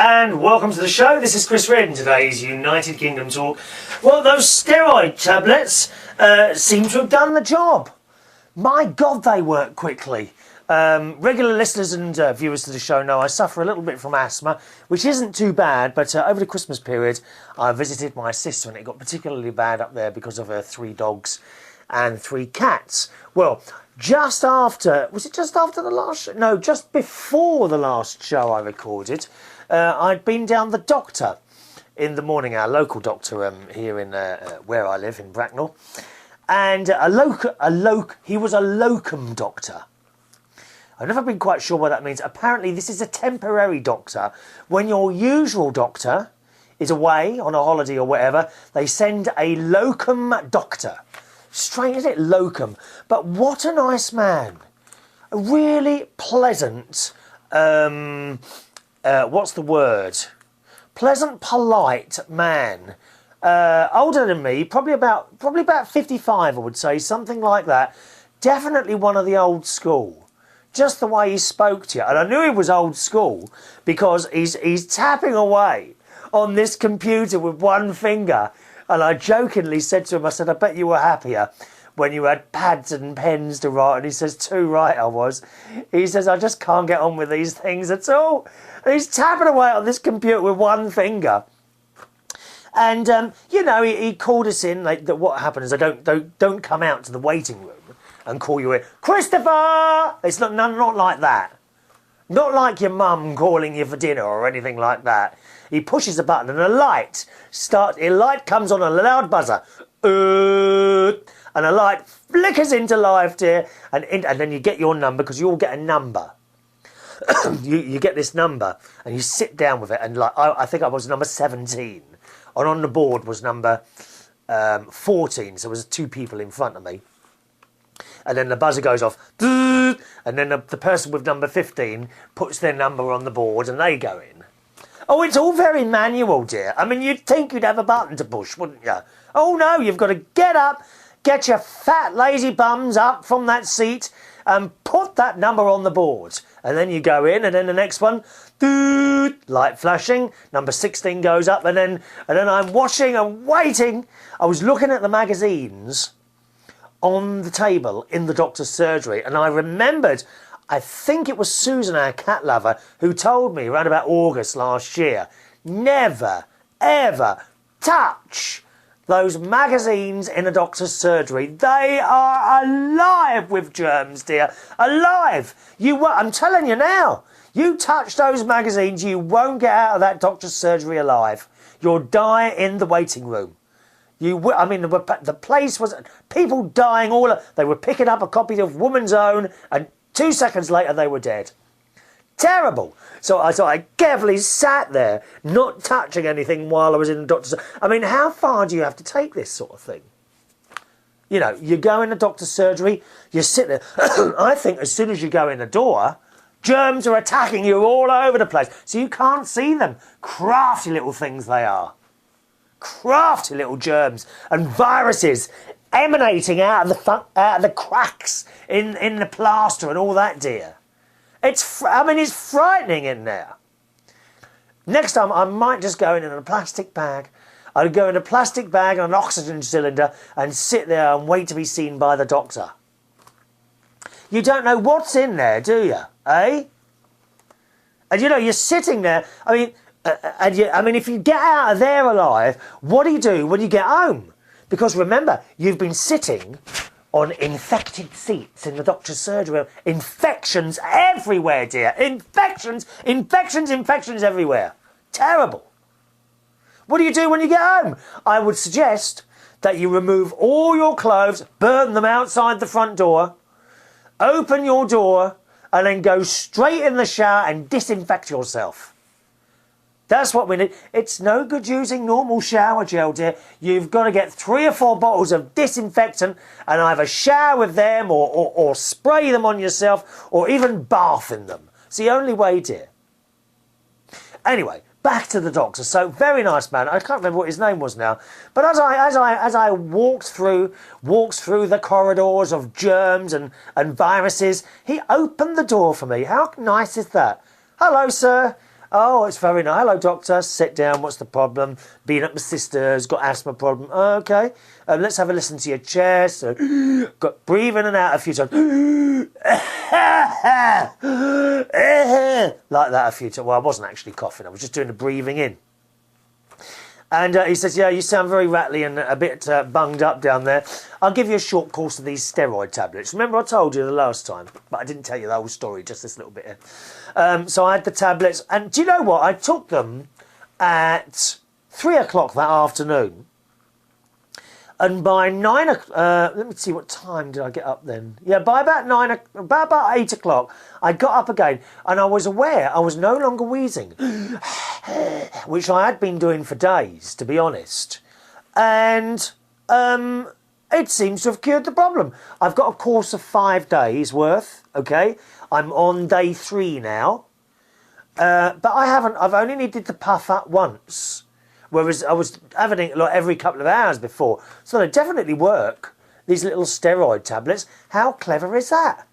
and welcome to the show. This is Chris Reardon, today's United Kingdom talk. Well, those steroid tablets seem to have done the job. My God, they work quickly. Regular listeners and viewers to the show know I suffer a little bit from asthma, which isn't too bad, but over the Christmas period I visited my sister and it got particularly bad up there because of her 3 dogs and 3 cats. Well, just after, was it just after the last show? No, just before the last show I recorded, I'd been down the doctor in the morning, our local doctor here in where I live in Bracknell, and he was a locum doctor. I've never been quite sure what that means. Apparently this is a temporary doctor. When your usual doctor is away on a holiday or whatever, they send a locum doctor. Strange, isn't it? Locum. But what a nice man. A really pleasant, what's the word? Pleasant, polite man. Older than me, probably about 55, I would say, something like that. Definitely one of the old school. Just the way he spoke to you. And I knew he was old school because he's tapping away on this computer with one finger. And I jokingly said to him, I said, I bet you were happier when you had pads and pens to write. And he says, too right I was. He says, I just can't get on with these things at all. And he's tapping away on this computer with one finger. And, you know, he called us in. Like, what happened is I don't come out to the waiting room and call you in, Christopher! It's not like that. Not like your mum calling you for dinner or anything like that. He pushes a button and a light comes on, a loud buzzer. And a light flickers into life, dear. And then you get your number, because you all get a number. you get this number and you sit down with it. And like I think I was number 17. And on the board was number 14. So there was 2 people in front of me. And then the buzzer goes off. And then the person with number 15 puts their number on the board and they go in. Oh, it's all very manual, dear. I mean, you'd think you'd have a button to push, wouldn't you? Oh, no, you've got to get up, get your fat, lazy bums up from that seat and put that number on the board. And then you go in, and then the next one, light flashing, number 16 goes up, and then I'm watching and waiting. I was looking at the magazines on the table in the doctor's surgery, and I remembered, I think it was Susan, our cat lover, who told me around about August last year, never, ever touch those magazines in a doctor's surgery. They are alive with germs, dear. Alive! I'm telling you now, you touch those magazines, you won't get out of that doctor's surgery alive. You'll die in the waiting room. I mean, the place was people dying they were picking up a copy of Woman's Own, and 2 seconds later they were dead. Terrible. So I carefully sat there, not touching anything while I was in the doctor's. I mean, how far do you have to take this sort of thing? You know, you go in the doctor's surgery, you sit there. I think as soon as you go in the door, germs are attacking you all over the place. So you can't see them. Crafty little things they are. Crafty little germs and viruses emanating out of the cracks in the plaster and all that, dear. It's frightening in there. Next time I might just go in a plastic bag. I'd go in a plastic bag and an oxygen cylinder and sit there and wait to be seen by the doctor. You don't know what's in there, do you? Eh? And you know, you're sitting there. I mean, if you get out of there alive, what do you do when you get home? Because remember, you've been sitting on infected seats in the doctor's surgery. Infections everywhere, dear. Infections everywhere. Terrible. What do you do when you get home? I would suggest that you remove all your clothes, burn them outside the front door, open your door, and then go straight in the shower and disinfect yourself. That's what we need. It's no good using normal shower gel, dear. You've got to get 3 or 4 bottles of disinfectant and either shower with them or spray them on yourself or even bath in them. It's the only way, dear. Anyway, back to the doctor. So, very nice man. I can't remember what his name was now. But as I walked through the corridors of germs and viruses, he opened the door for me. How nice is that? Hello, sir. Oh, it's very nice. Hello, doctor. Sit down. What's the problem? Been at my sister's. Got asthma problem. Okay. Let's have a listen to your chest. Got breathe in and out a few times. Like that a few times. Well, I wasn't actually coughing. I was just doing the breathing in. And he says, yeah, you sound very rattly and a bit bunged up down there. I'll give you a short course of these steroid tablets. Remember I told you the last time, but I didn't tell you the whole story, just this little bit here. So I had the tablets, and do you know what? I took them at 3 o'clock that afternoon. And by 9 o'clock, let me see, what time did I get up then? Yeah, by about 8 o'clock, I got up again, and I was aware I was no longer wheezing, which I had been doing for days, to be honest. And it seems to have cured the problem. I've got a course of 5 days worth, okay? I'm on day 3 now. But I've only needed to puff up once. Whereas I was having it like every couple of hours before. So they definitely work, these little steroid tablets. How clever is that?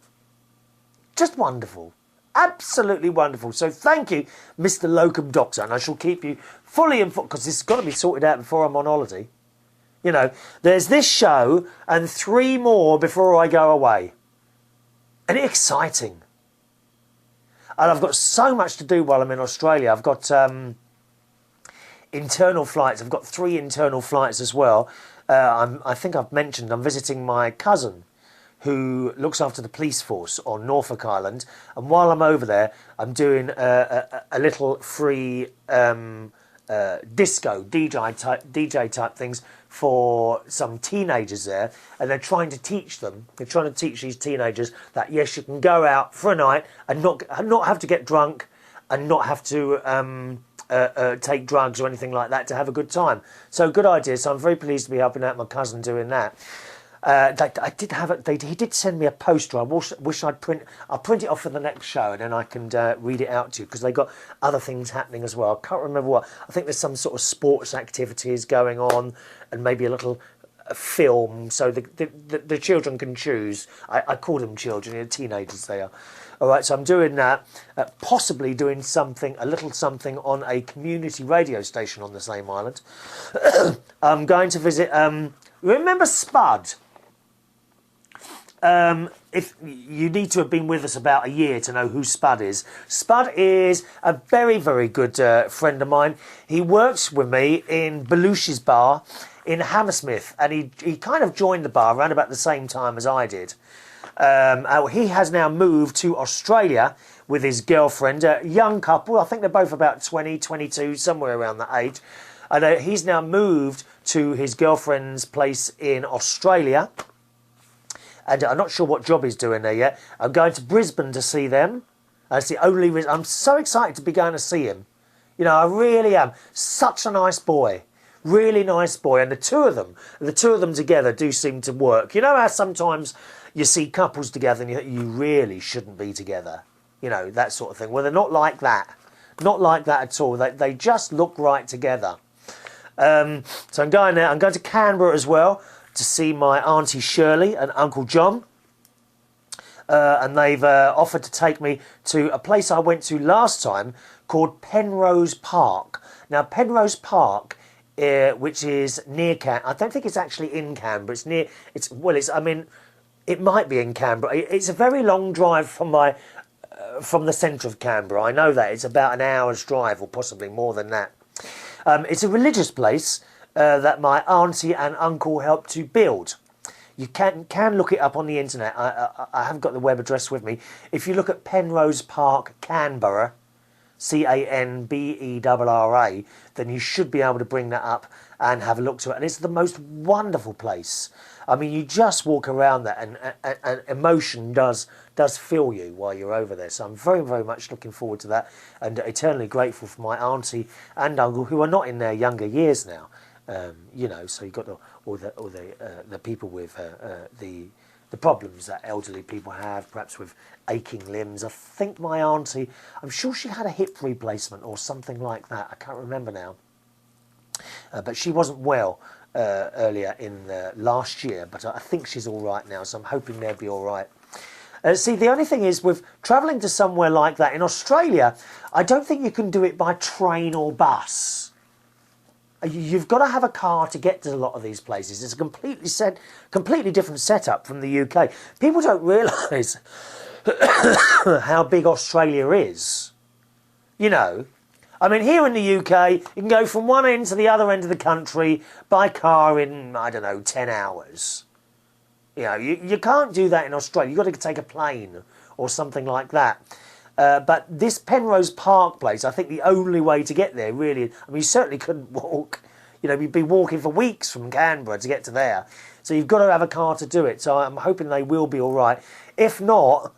Just wonderful. Absolutely wonderful. So thank you, Mr. Locum Doctor, and I shall keep you fully informed, because this has got to be sorted out before I'm on holiday. You know, there's this show and 3 more before I go away. And it's exciting. And I've got so much to do while I'm in Australia. I've got internal flights. I've got 3 internal flights as well. I think I've mentioned I'm visiting my cousin who looks after the police force on Norfolk Island. And while I'm over there, I'm doing a little free disco, DJ type things for some teenagers there. And they're trying to teach these teenagers that, yes, you can go out for a night and not have to get drunk and not have to take drugs or anything like that to have a good time. So good idea. So I'm very pleased to be helping out my cousin doing that. He did send me a poster. I wish I'll print it off for the next show, and then I can read it out to you, because they got other things happening as well. I can't remember what. I think there's some sort of sports activities going on, and maybe a little film, so the children can choose. I call them children, they're teenagers they are. All right, so I'm doing that, possibly doing a little something on a community radio station on the same island. I'm going to visit, remember Spud? If you need to have been with us about a year to know who Spud is. Spud is a very, very good friend of mine. He works with me in Belushi's bar in Hammersmith, and he kind of joined the bar around about the same time as I did. He has now moved to Australia with his girlfriend, a young couple. I think they're both about 20, 22, somewhere around that age. And he's now moved to his girlfriend's place in Australia. And I'm not sure what job he's doing there yet. I'm going to Brisbane to see them. That's the only reason. I'm so excited to be going to see him. You know, I really am. Such a nice boy. Really nice boy. And the two of them together do seem to work. You know how sometimes you see couples together and you really shouldn't be together. You know, that sort of thing. Well, they're not like that. Not like that at all. They just look right together. So I'm going there. I'm going to Canberra as well to see my Auntie Shirley and Uncle John. And they've offered to take me to a place I went to last time called Penrose Park. Now, Penrose Park, which is near Canberra. I don't think it's actually in Canberra. It's near. I mean, it might be in Canberra. It's a very long drive from the centre of Canberra. I know that it's about an hour's drive, or possibly more than that. It's a religious place that my auntie and uncle helped to build. You can look it up on the internet. I haven't got the web address with me. If you look at Penrose Park, Canberra, Canberra, then you should be able to bring that up and have a look to it. And it's the most wonderful place. I mean, you just walk around there, and emotion does fill you while you're over there. So I'm very, very much looking forward to that, and eternally grateful for my auntie and uncle, who are not in their younger years now. You know, so you've got all the people with the problems that elderly people have, perhaps with aching limbs. I think my auntie, I'm sure she had a hip replacement or something like that. I can't remember now. But she wasn't well earlier in last year, but I think she's all right now, so I'm hoping they'll be all right. See, the only thing is with travelling to somewhere like that in Australia, I don't think you can do it by train or bus. You've got to have a car to get to a lot of these places. It's a completely different setup from the UK. People don't realise how big Australia is. You know, I mean, here in the UK, you can go from one end to the other end of the country by car in, I don't know, 10 hours. You know, you can't do that in Australia. You've got to take a plane or something like that. But this Penrose Park place, I think the only way to get there, really, I mean, you certainly couldn't walk. You know, you'd be walking for weeks from Canberra to get to there. So you've got to have a car to do it. So I'm hoping they will be all right. If not,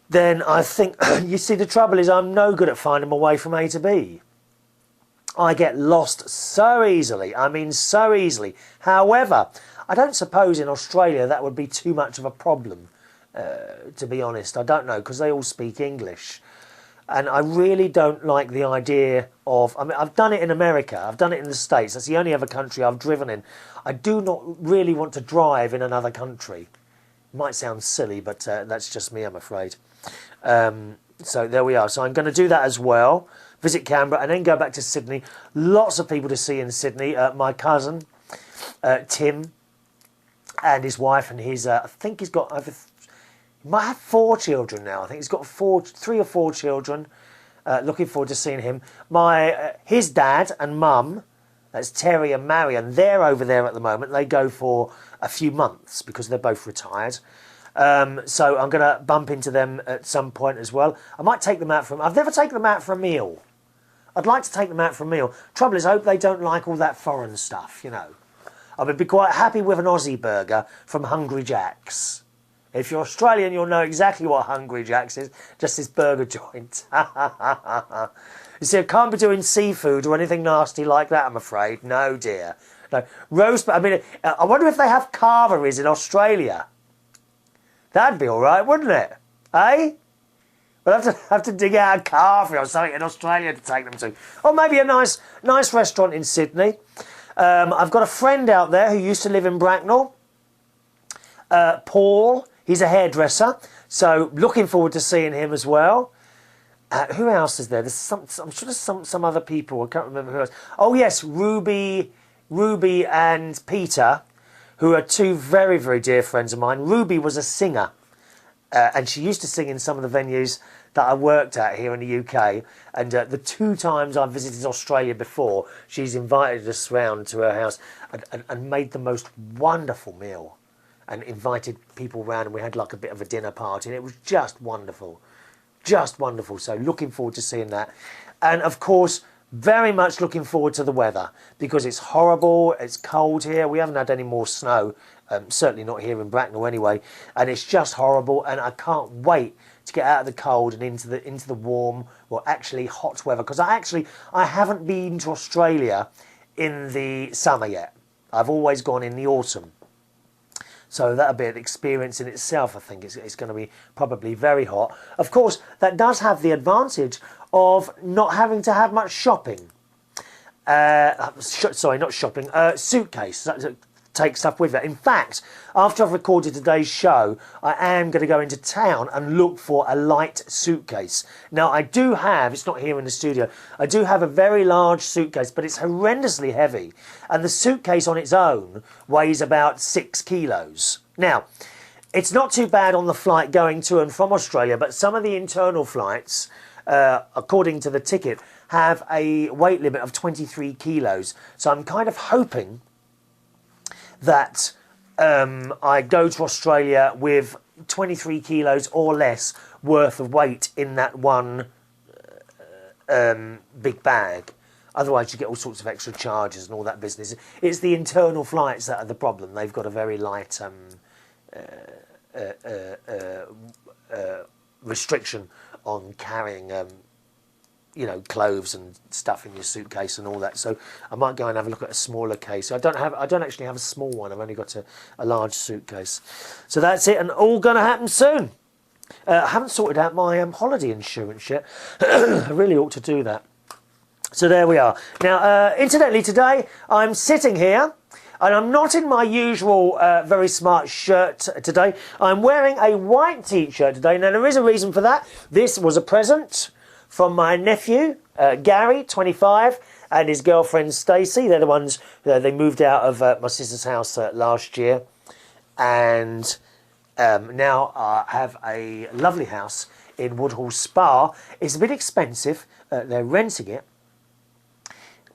then I think, you see, the trouble is I'm no good at finding my way from A to B. I get lost so easily. I mean, so easily. However, I don't suppose in Australia that would be too much of a problem. To be honest, I don't know, because they all speak English, and I really don't like the idea of, I mean, I've done it in America, I've done it in the States, that's the only other country I've driven in. I do not really want to drive in another country. It might sound silly, but that's just me, I'm afraid. So there we are. So I'm going to do that as well, visit Canberra and then go back to Sydney. Lots of people to see in Sydney. My cousin Tim and his wife and his I think he's got over, he might have 4 children now. I think he's got 3 or 4 children. Looking forward to seeing him. His dad and mum, that's Terry and Marion, they're over there at the moment. They go for a few months because they're both retired. So I'm going to bump into them at some point as well. I might take them out for, I've never taken them out for a meal. I'd like to take them out for a meal. Trouble is, I hope they don't like all that foreign stuff, you know. I would be quite happy with an Aussie burger from Hungry Jack's. If you're Australian, you'll know exactly what Hungry Jack's is. Just this burger joint. You see, I can't be doing seafood or anything nasty like that, I'm afraid. No, dear. No. Roast, I mean, I wonder if they have Carveries in Australia. That'd be all right, wouldn't it? Eh? We'll have to dig out a Carvery or something in Australia to take them to. Or maybe a nice restaurant in Sydney. I've got a friend out there who used to live in Bracknell. Paul. He's a hairdresser, so looking forward to seeing him as well. Who else is there? I'm sure there's some other people. I can't remember who else. Oh yes, Ruby and Peter, who are 2 very, very dear friends of mine. Ruby was a singer, and she used to sing in some of the venues that I worked at here in the UK. And the 2 times I've visited Australia before, she's invited us round to her house and made the most wonderful meal. And invited people round, and we had like a bit of a dinner party, and it was just wonderful. Just wonderful. So looking forward to seeing that. And of course, very much looking forward to the weather, because it's horrible, it's cold here, we haven't had any more snow, certainly not here in Bracknell anyway, and it's just horrible, and I can't wait to get out of the cold and into the warm, or actually hot weather, because I haven't been to Australia in the summer yet. I've always gone in the autumn. So that'll be an experience in itself, I think. It's going to be probably very hot. Of course, that does have the advantage of not having to have much shopping. Sorry, not shopping. Suitcase. Take stuff with it. In fact, after I've recorded today's show, I am going to go into town and look for a light suitcase. Now, I do have, it's not here in the studio, I do have a very large suitcase, but it's horrendously heavy. And the suitcase on its own weighs about 6 kilos. Now, it's not too bad on the flight going to and from Australia, but some of the internal flights, according to the ticket, have a weight limit of 23 kilos. So I'm kind of hoping that I go to Australia with 23 kilos or less worth of weight in that one big bag. Otherwise you get all sorts of extra charges and all that business. It's the internal flights that are the problem. They've got a very light restriction on carrying you know, clothes and stuff in your suitcase and all that. So I might go and have a look at a smaller case. I don't actually have a small one. I've only got a large suitcase. So that's it, and all going to happen soon. I haven't sorted out my holiday insurance yet. I really ought to do that. So there we are. Now, incidentally, today I'm sitting here And I'm not in my usual very smart shirt today. I'm wearing a white t-shirt today. Now, there is a reason for that. This was a present from my nephew, Gary, 25, and his girlfriend, Stacey. They're the ones, they moved out of my sister's house last year. And now I have a lovely house in Woodhall Spa. It's a bit expensive. They're renting it.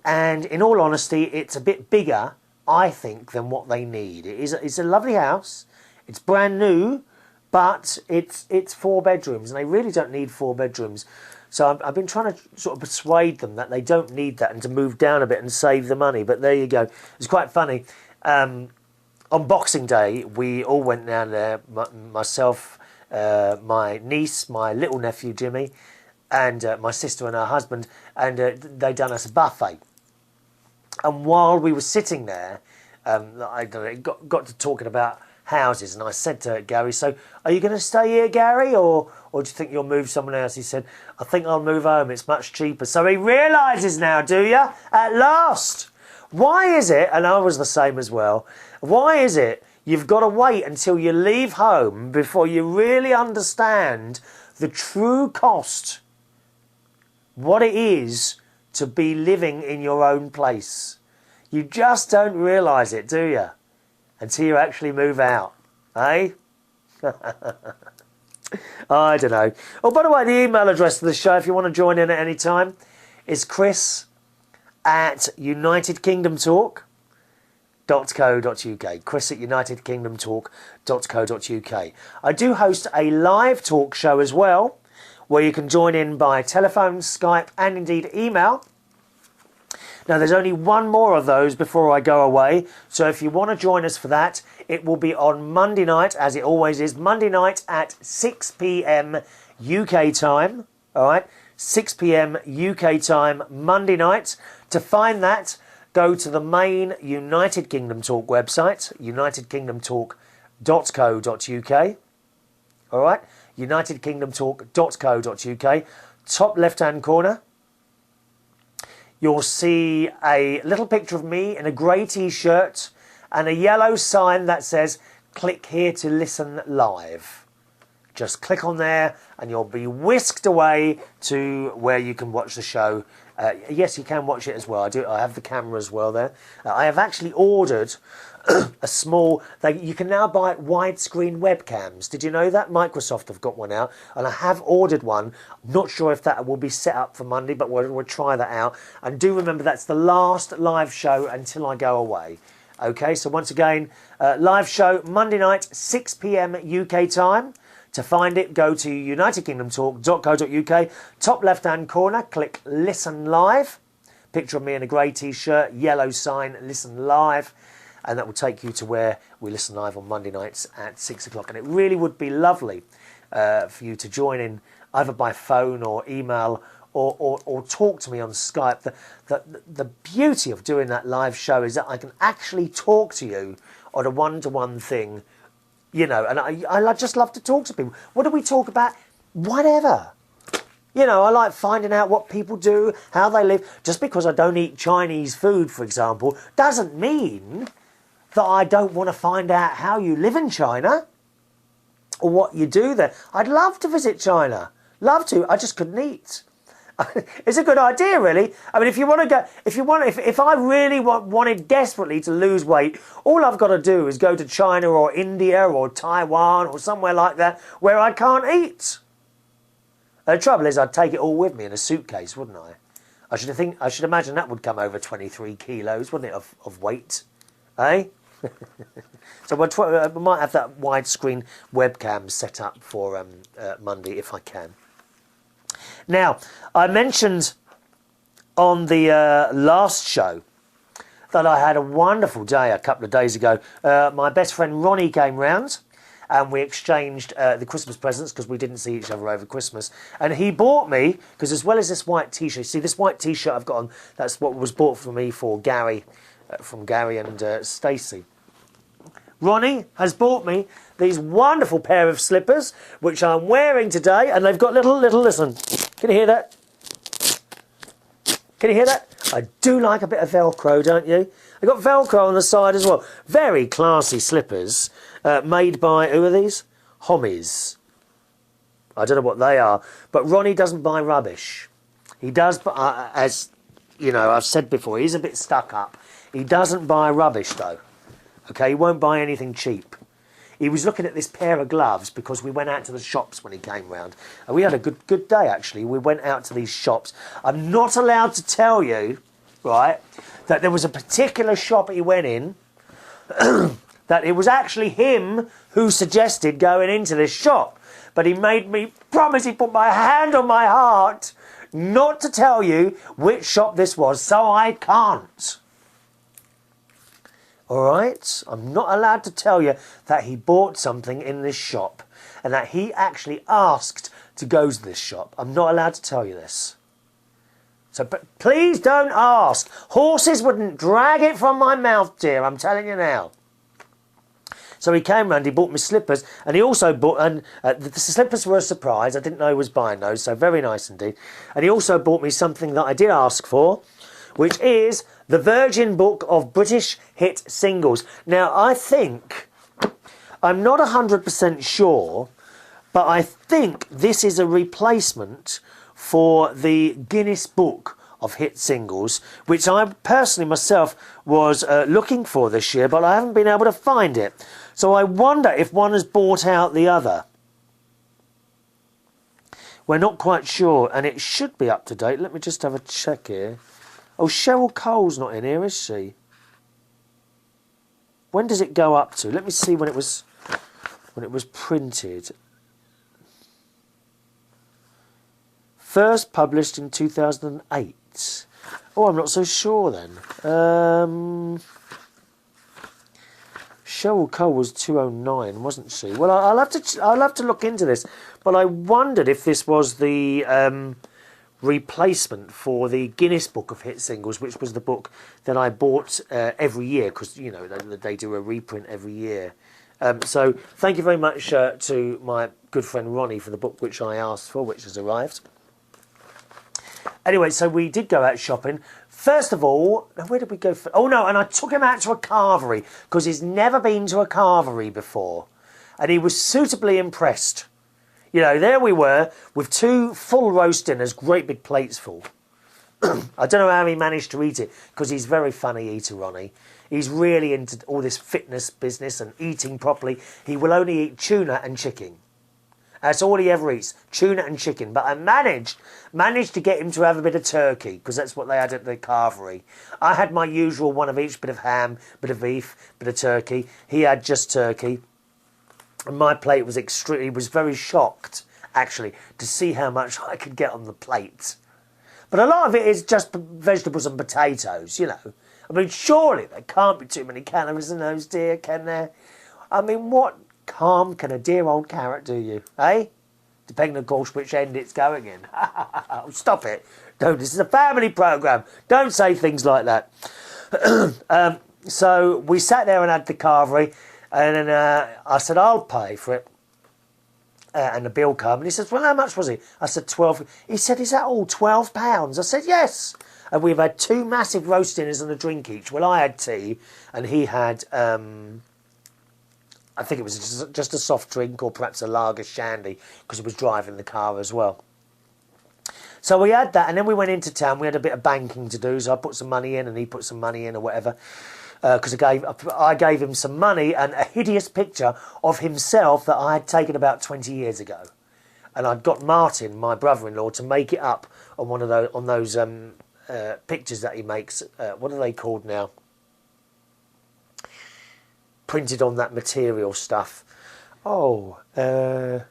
And in all honesty, it's a bit bigger, I think, than what they need. It's a lovely house. It's brand new, but it's 4 bedrooms, and they really don't need 4 bedrooms. So I've been trying to sort of persuade them that they don't need that and to move down a bit and save the money. But there you go. It's quite funny. On Boxing Day, we all went down there, myself, my niece, my little nephew Jimmy, and my sister and her husband, and they done us a buffet. And while we were sitting there, I got to talking about houses, and I said to Gary, so are you going to stay here, Gary, or do you think you'll move somewhere else? He said, I think I'll move home, it's much cheaper. So he realises now, do you? At last! Why is it, and I was the same as well, why is it you've got to wait until you leave home before you really understand the true cost, what it is to be living in your own place? You just don't realise it, do you? Until you actually move out, eh? I don't know. Oh, by the way, the email address for the show, if you want to join in at any time, is chris@unitedkingdomtalk.co.uk. chris@unitedkingdomtalk.co.uk. I do host a live talk show as well, where you can join in by telephone, Skype, and indeed email. Now, there's only one more of those before I go away, so if you want to join us for that, it will be on Monday night, as it always is, Monday night at 6 p.m. UK time, all right? 6 p.m. UK time, Monday night. To find that, go to the main United Kingdom Talk website, unitedkingdomtalk.co.uk, all right? unitedkingdomtalk.co.uk, top left-hand corner. You'll see a little picture of me in a grey t-shirt and a yellow sign that says, click here to listen live. Just click on there and you'll be whisked away to where you can watch the show. Yes, you can watch it as well. I have the camera as well there. I have actually ordered a small... you can now buy widescreen webcams. Did you know that? Microsoft have got one out, and I have ordered one. I'm not sure if that will be set up for Monday, but we'll try that out. And do remember, that's the last live show until I go away. Okay, so once again, live show Monday night, 6 p.m. UK time. To find it, go to unitedkingdomtalk.co.uk. Top left-hand corner, click Listen Live. Picture of me in a grey t-shirt, yellow sign, Listen Live. And that will take you to where we listen live on Monday nights at 6 o'clock. And it really would be lovely for you to join in either by phone or email or talk to me on Skype. The beauty of doing that live show is that I can actually talk to you on a one-to-one thing, you know, and I just love to talk to people. What do we talk about? Whatever. You know, I like finding out what people do, how they live. Just because I don't eat Chinese food, for example, doesn't mean that I don't want to find out how you live in China or what you do there. I'd love to visit China. Love to. I just couldn't eat. It's a good idea, really. I mean, if I really wanted desperately to lose weight, all I've got to do is go to China or India or Taiwan or somewhere like that where I can't eat. The trouble is, I'd take it all with me in a suitcase, wouldn't I? I should imagine that would come over 23 kilos, wouldn't it, of weight, eh? So we might have that widescreen webcam set up for Monday if I can. Now, I mentioned on the last show that I had a wonderful day a couple of days ago. My best friend Ronny came round and we exchanged the Christmas presents because we didn't see each other over Christmas. And he bought me, because as well as this white T-shirt, see this white T-shirt I've got on, that's what was bought for me for Gary, from Gary and Stacey. Ronny has bought me these wonderful pair of slippers, which I'm wearing today, and they've got little, listen, can you hear that? Can you hear that? I do like a bit of Velcro, don't you? They got Velcro on the side as well. Very classy slippers, made by, who are these? Hommies. I don't know what they are, but Ronny doesn't buy rubbish. He does, as you know, I've said before, he's a bit stuck up. He doesn't buy rubbish though. Okay, he won't buy anything cheap. He was looking at this pair of gloves because we went out to the shops when he came round. And we had a good day, actually. We went out to these shops. I'm not allowed to tell you, right, that there was a particular shop he went in, that it was actually him who suggested going into this shop. But he made me promise, he put my hand on my heart, not to tell you which shop this was, so I can't. All right, I'm not allowed to tell you that he bought something in this shop and that he actually asked to go to this shop. I'm not allowed to tell you this. So, but please don't ask. Horses wouldn't drag it from my mouth, dear, I'm telling you now. So he came round, he bought me slippers, and he also bought, and the slippers were a surprise. I didn't know he was buying those, so very nice indeed. And he also bought me something that I did ask for, which is the Virgin Book of British Hit Singles. Now, I think, I'm not 100% sure, but I think this is a replacement for the Guinness Book of Hit Singles, which I personally myself was looking for this year, but I haven't been able to find it. So I wonder if one has bought out the other. We're not quite sure, and it should be up to date. Let me just have a check here. Oh, Cheryl Cole's not in here, is she? When does it go up to? Let me see when it was printed. First published in 2008. Oh, I'm not so sure then. Cheryl Cole was 209, wasn't she? Well, I'll have to look into this. But I wondered if this was the replacement for the Guinness Book of Hit Singles, which was the book that I bought every year, because you know they do a reprint every year. So thank you very much to my good friend Ronny for the book which I asked for, which has arrived. Anyway, so we did go out shopping. First of all, where did we go? Oh no, and I took him out to a carvery because he's never been to a carvery before, and he was suitably impressed. You know, there we were with 2 full roast dinners, great big plates full. I don't know how he managed to eat it because he's a very funny eater, Ronny. He's really into all this fitness business and eating properly. He will only eat tuna and chicken. That's all he ever eats, tuna and chicken. But I managed to get him to have a bit of turkey because that's what they had at the carvery. I had my usual one of each, bit of ham, bit of beef, bit of turkey. He had just turkey. And my plate was extremely, he was very shocked, actually, to see how much I could get on the plate. But a lot of it is just vegetables and potatoes, you know. I mean, surely there can't be too many calories in those, dear, can there? I mean, what harm can a dear old carrot do you, eh? Depending, of course, which end it's going in. Stop it. Don't. This is a family programme. Don't say things like that. So we sat there and had the carvery. And then I said, I'll pay for it. And the bill came. And he says, well, how much was it? I said, 12. He said, is that all £12? I said, yes. And we've had 2 massive roast dinners and a drink each. Well, I had tea and he had, I think it was just a soft drink or perhaps a lager shandy because he was driving the car as well. So we had that and then we went into town. We had a bit of banking to do. So I put some money in and he put some money in or whatever. Because I gave him some money and a hideous picture of himself that I had taken about 20 years ago, and I'd got Martin, my brother-in-law, to make it up on one of those pictures that he makes. What are they called now? Printed on that material stuff. Oh, I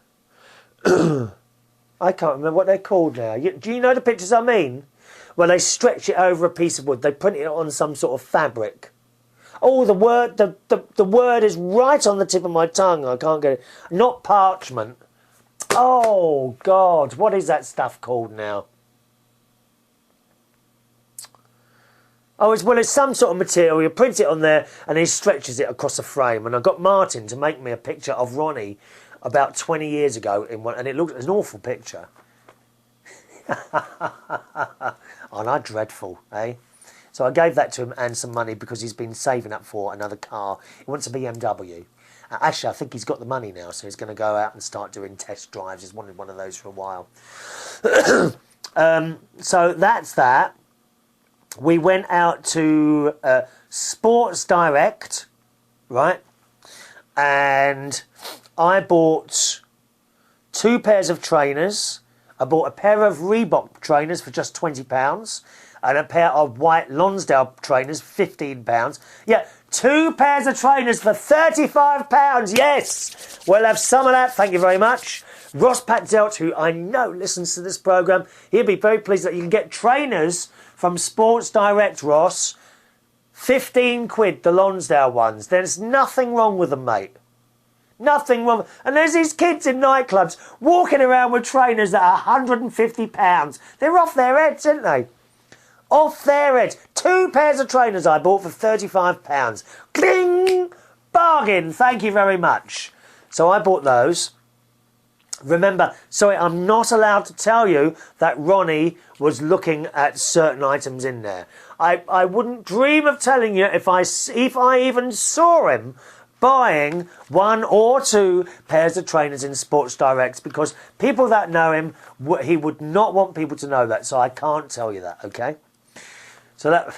can't remember what they're called now. Do you know the pictures I mean? Well, they stretch it over a piece of wood. They print it on some sort of fabric. Oh, the word is right on the tip of my tongue. I can't get it. Not parchment. Oh, God. What is that stuff called now? Oh, it's some sort of material. You print it on there and he stretches it across a frame. And I got Martin to make me a picture of Ronny about 20 years ago in one, and it looked an awful picture. Aren't I dreadful, eh? So I gave that to him and some money because he's been saving up for another car. He wants a BMW. Actually, I think he's got the money now, so he's going to go out and start doing test drives. He's wanted one of those for a while. So that's that. We went out to Sports Direct, right? And I bought 2 pairs of trainers. I bought a pair of Reebok trainers for just £20 and a pair of white Lonsdale trainers, £15. Yeah, 2 pairs of trainers for £35. Yes! We'll have some of that. Thank you very much. Ross Patzelt, who I know listens to this programme, he'll be very pleased that you can get trainers from Sports Direct, Ross. 15 quid, the Lonsdale ones. There's nothing wrong with them, mate. Nothing wrong. And there's these kids in nightclubs walking around with trainers that are £150. They're off their heads, aren't they? Off their heads. 2 pairs of trainers I bought for £35. Cling! Bargain. Thank you very much. So I bought those. Remember, sorry, I'm not allowed to tell you that Ronny was looking at certain items in there. I wouldn't dream of telling you if I even saw him buying 1 or 2 pairs of trainers in Sports Direct, because people that know him, he would not want people to know that, so I can't tell you that, okay? So that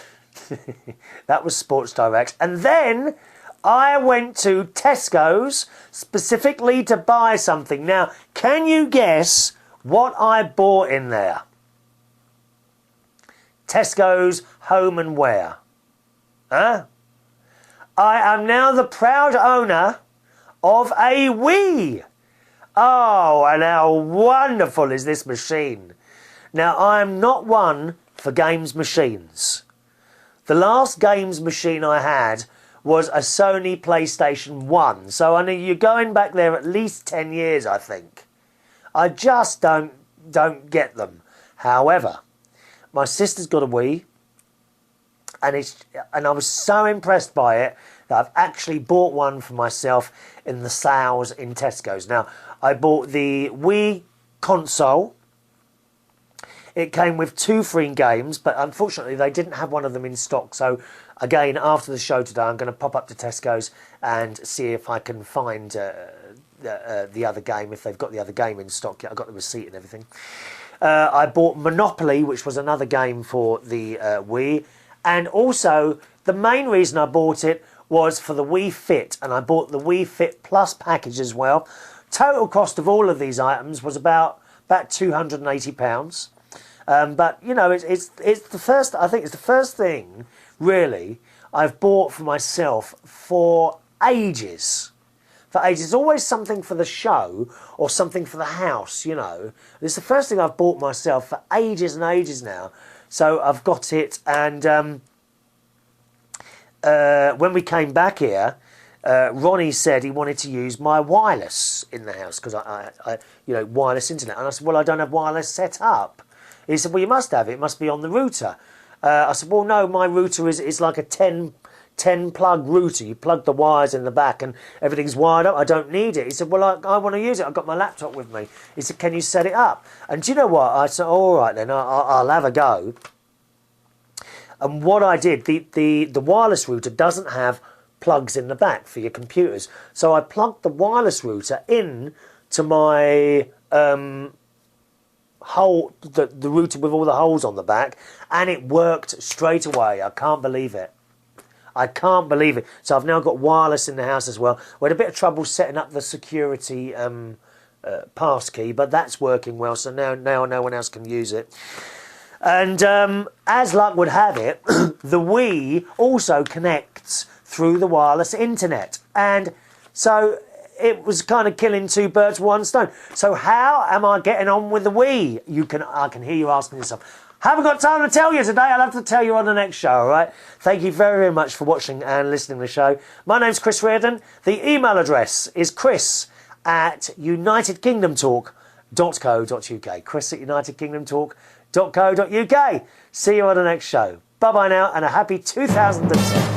that was Sports Direct. And then I went to Tesco's specifically to buy something. Now, can you guess what I bought in there? Tesco's Home and Wear. Huh? I am now the proud owner of a Wii. Oh, and how wonderful is this machine? Now, I am not one for games machines. The last games machine I had was a Sony PlayStation 1. So I know you're going back there at least 10 years, I think. I just don't get them. However, my sister's got a Wii, and I was so impressed by it that I've actually bought one for myself in the sales in Tesco's. Now, I bought the Wii console. It came with 2 free games, but unfortunately they didn't have one of them in stock. So again, after the show today, I'm going to pop up to Tesco's and see if I can find the other game, if they've got the other game in stock. I've got the receipt and everything. I bought Monopoly, which was another game for the Wii. And also, the main reason I bought it was for the Wii Fit. And I bought the Wii Fit Plus package as well. Total cost of all of these items was about £280. But, you know, it's the first, I think it's the first thing, really, I've bought for myself for ages. For ages. It's always something for the show or something for the house, you know. It's the first thing I've bought myself for ages and ages now. So I've got it, and when we came back here, Ronny said he wanted to use my wireless in the house, because I you know, wireless internet. And I said, well, I don't have wireless set up. He said, well, you must have it. It must be on the router. I said, well, no, my router is like a 10 plug router. You plug the wires in the back and everything's wired up. I don't need it. He said, well, I want to use it. I've got my laptop with me. He said, can you set it up? And do you know what? I said, all right, then I'll have a go. And what I did, the wireless router doesn't have plugs in the back for your computers. So I plugged the wireless router in to my hole, the router with all the holes on the back, and it worked straight away. I can't believe it. I can't believe it. So I've now got wireless in the house as well. We had a bit of trouble setting up the security pass key, but that's working well. So now no one else can use it. And as luck would have it, the Wii also connects through the wireless internet. And so it was kind of killing 2 birds with 1 stone. So how am I getting on with the Wii? I can hear you asking yourself. Haven't got time to tell you today. I'll have to tell you on the next show, all right? Thank you very, very much for watching and listening to the show. My name's Chris Reardon. The email address is chris@unitedkingdomtalk.co.uk. chris@unitedkingdomtalk.co.uk. See you on the next show. Bye-bye now, and a happy 2010.